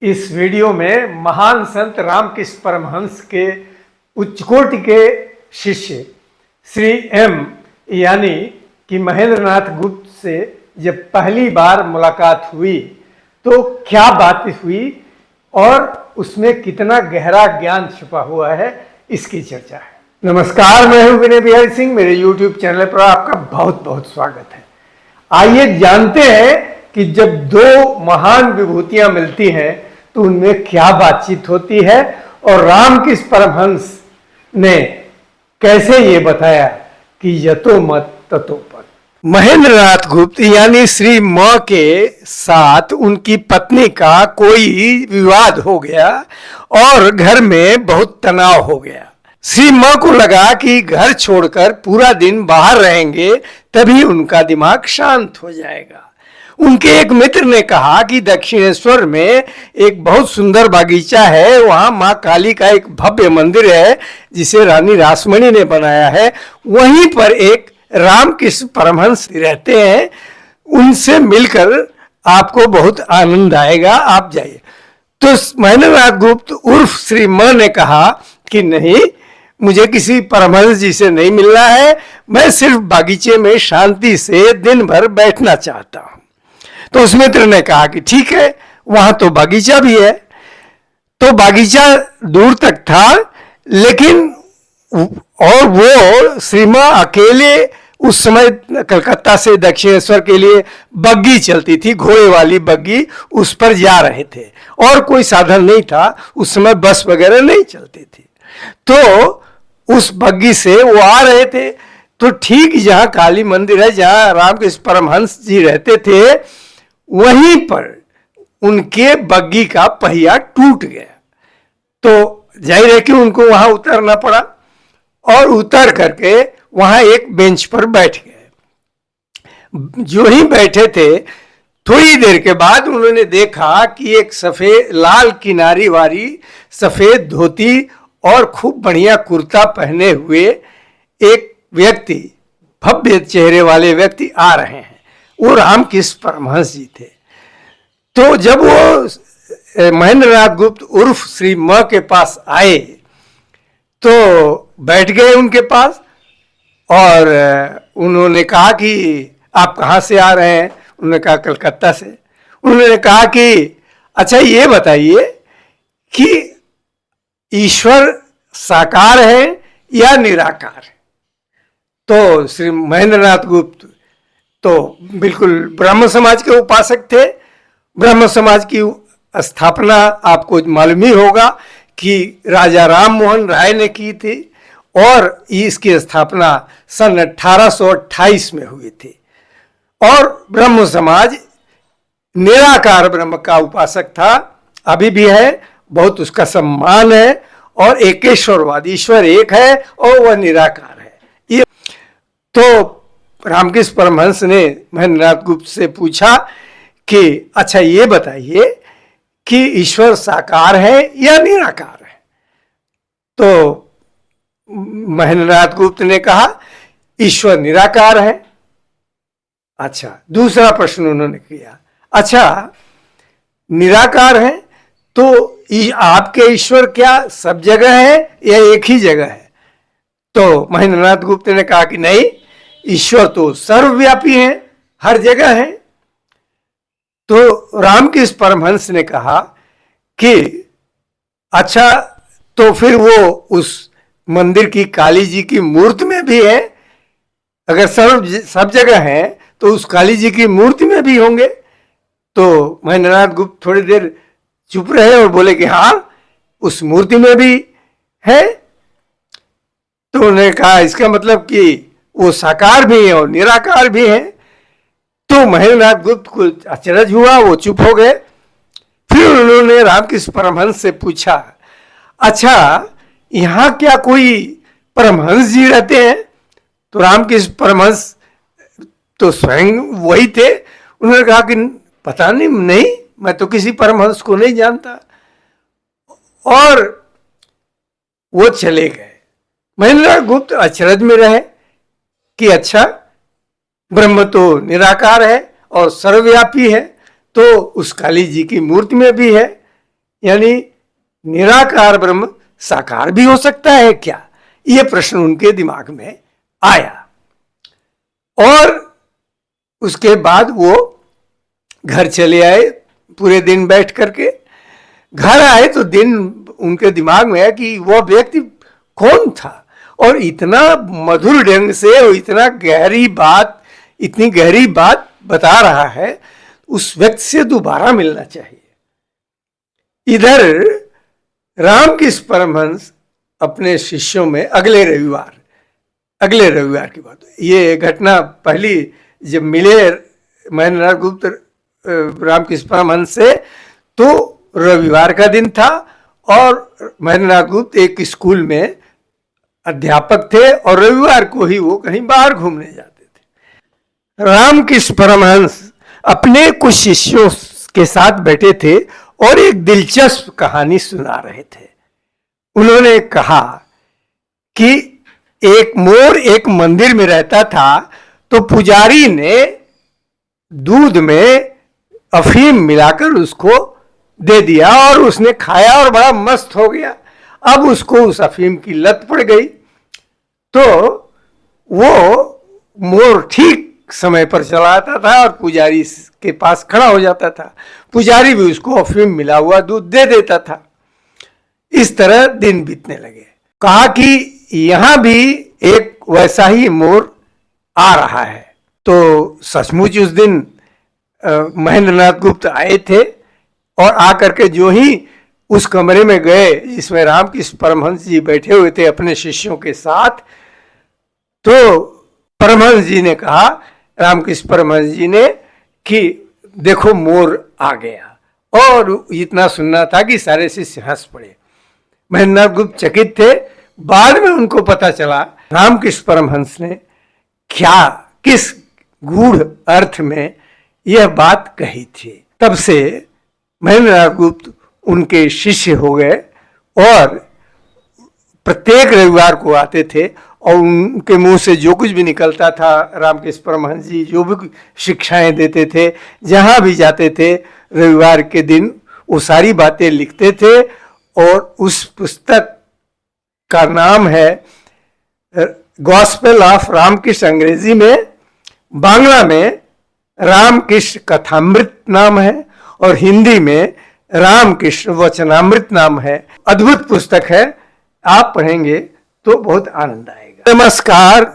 इस वीडियो में महान संत रामकृष्ण परमहंस के उच्चकोटि के शिष्य श्री एम यानी कि महेंद्र नाथ गुप्त से जब पहली बार मुलाकात हुई तो क्या बात हुई और उसमें कितना गहरा ज्ञान छुपा हुआ है, इसकी चर्चा है। नमस्कार, मैं हूं विनय बिहारी सिंह। मेरे YouTube चैनल पर आपका बहुत बहुत स्वागत है। आइए जानते हैं कि जब दो महान विभूतियां मिलती हैं तो उनमें क्या बातचीत होती है और रामकृष्ण परमहंस ने कैसे ये बताया कि यतो मत ततो पथ। महेंद्र नाथ गुप्त यानी श्री म के साथ उनकी पत्नी का कोई विवाद हो गया और घर में बहुत तनाव हो गया। श्री म को लगा कि घर छोड़कर पूरा दिन बाहर रहेंगे तभी उनका दिमाग शांत हो जाएगा। उनके एक मित्र ने कहा कि दक्षिणेश्वर में एक बहुत सुंदर बागीचा है, वहां मां काली का एक भव्य मंदिर है जिसे रानी रासमणी ने बनाया है। वहीं पर एक रामकृष्ण परमहंस रहते हैं, उनसे मिलकर आपको बहुत आनंद आएगा, आप जाइए। तो महेंद्र नाथ गुप्त उर्फ श्री म ने कहा कि नहीं, मुझे किसी परमहंस जी से नहीं मिलना है, मैं सिर्फ बागीचे में शांति से दिन भर बैठना चाहता हूं। तो उस मित्र ने कहा कि ठीक है, वहां तो बागीचा भी है। तो बागीचा दूर तक था, लेकिन और वो श्रीमा अकेले उस समय कलकत्ता से दक्षिणेश्वर के लिए बग्गी चलती थी, घोड़े वाली बग्गी, उस पर जा रहे थे और कोई साधन नहीं था। उस समय बस वगैरह नहीं चलती थी। तो उस बग्गी से वो आ रहे थे। तो ठीक जहां काली मंदिर है, जहां रामकृष्ण परमहंस जी रहते थे, वहीं पर उनके बग्गी का पहिया टूट गया। तो जाहिर है कि उनको वहां उतरना पड़ा और उतर करके वहां एक बेंच पर बैठ गए। जो ही बैठे थे, थोड़ी देर के बाद उन्होंने देखा कि एक सफेद लाल किनारी वाली सफेद धोती और खूब बढ़िया कुर्ता पहने हुए एक व्यक्ति, भव्य चेहरे वाले व्यक्ति आ रहे हैं। वो रामकृष्ण परमहंस जी थे। तो जब वो महेंद्र नाथ गुप्त उर्फ श्री म के पास आए तो बैठ गए उनके पास और उन्होंने कहा कि आप कहाँ से आ रहे हैं। उन्होंने कहा कलकत्ता से। उन्होंने कहा कि अच्छा ये बताइए कि ईश्वर साकार है या निराकार है। तो श्री महेंद्र नाथ गुप्त तो बिल्कुल ब्राह्मण समाज के उपासक थे। ब्राह्मण समाज की स्थापना आपको मालूम ही होगा कि राजा राम मोहन राय ने की थी और इसकी स्थापना सन 1828 में हुई थी। और ब्रह्म समाज निराकार ब्रह्म का उपासक था, अभी भी है, बहुत उसका सम्मान है। और एकेश्वरवाद, ईश्वर एक है और वह निराकार है। ये तो रामकृष्ण परमहंस ने महेंद्र नाथ गुप्त से पूछा कि अच्छा ये बताइए कि ईश्वर साकार है या निराकार है। तो महेंद्र नाथ गुप्त ने कहा ईश्वर निराकार है। अच्छा, दूसरा प्रश्न उन्होंने किया, अच्छा निराकार है तो आपके ईश्वर क्या सब जगह है या एक ही जगह है। तो महेंद्र नाथ गुप्त ने कहा कि नहीं, ईश्वर तो सर्वव्यापी है, हर जगह है। तो रामकृष्ण परमहंस ने कहा कि अच्छा तो फिर वो उस मंदिर की काली जी की मूर्ति में भी है। अगर सब जगह है तो उस काली जी की मूर्ति में भी होंगे। तो महेंद्र नाथ गुप्त थोड़ी देर चुप रहे और बोले कि हाँ, उस मूर्ति में भी है। तो उन्होंने कहा इसका मतलब कि वो साकार भी है और निराकार भी है। तो महेंद्र नाथ गुप्त को अचरज हुआ, वो चुप हो गए। फिर उन्होंने रामकृष्ण परमहंस से पूछा, अच्छा यहाँ क्या कोई परमहंस जी रहते हैं। तो रामकृष्ण परमहंस तो स्वयं वही थे। उन्होंने कहा कि पता नहीं, मैं तो किसी परमहंस को नहीं जानता। और वो चले गए। महेंद्र नाथ गुप्त अचरज में रहे कि अच्छा, ब्रह्म तो निराकार है और सर्वव्यापी है, तो उस काली जी की मूर्ति में भी है। यानी निराकार ब्रह्म साकार भी हो सकता है क्या? ये प्रश्न उनके दिमाग में आया। और उसके बाद वो घर चले आए। पूरे दिन बैठ करके घर आए तो दिन उनके दिमाग में आया कि वह व्यक्ति कौन था और इतना मधुर ढंग से और इतना इतनी गहरी बात बता रहा है, उस व्यक्ति से दोबारा मिलना चाहिए। इधर रामकृष्ण परमहंस अपने शिष्यों में अगले रविवार की बात, ये घटना पहली जब मिले महेंद्रनाथ गुप्त रामकृष्ण परमहंस से तो रविवार का दिन था और महेंद्रनाथ गुप्त एक स्कूल में अध्यापक थे और रविवार को ही वो कहीं बाहर घूमने जाते थे। रामकृष्ण परमहंस अपने कुछ शिष्यों के साथ बैठे थे और एक दिलचस्प कहानी सुना रहे थे। उन्होंने कहा कि एक मोर एक मंदिर में रहता था, तो पुजारी ने दूध में अफीम मिलाकर उसको दे दिया और उसने खाया और बड़ा मस्त हो गया। अब उसको उस अफीम की लत पड़ गई, तो वो मोर ठीक समय पर चला आता था और पुजारी के पास खड़ा हो जाता था। पुजारी भी उसको अफीम मिला हुआ दूध दे देता था। इस तरह दिन बीतने लगे। कहा कि यहां भी एक वैसा ही मोर आ रहा है। तो सचमुच उस दिन महेंद्रनाथ गुप्त आए थे और आकर के जो ही उस कमरे में गए जिसमें रामकृष्ण परमहंस जी बैठे हुए थे अपने शिष्यों के साथ, तो परमहंस जी ने कहा, रामकृष्ण परमहंस जी ने, कि देखो मोर आ गया। और इतना सुनना था कि सारे शिष्य हंस पड़े। महेंद्रनाथ गुप्त चकित थे। बाद में उनको पता चला रामकृष्ण परमहंस ने किस गूढ़ अर्थ में यह बात कही थी। तब से महेंद्रनाथ गुप्त उनके शिष्य हो गए और प्रत्येक रविवार को आते थे और उनके मुंह से जो कुछ भी निकलता था, रामकृष्ण परमहंस जी जो भी शिक्षाएं देते थे, जहां भी जाते थे रविवार के दिन वो सारी बातें लिखते थे। और उस पुस्तक का नाम है गॉस्पेल ऑफ रामकृष्ण, अंग्रेजी में, बांग्ला में रामकृष्ण कथामृत नाम है और हिंदी में रामकृष्ण वचनामृत नाम है। अद्भुत पुस्तक है, आप पढ़ेंगे तो बहुत आनंद आएगा। नमस्कार।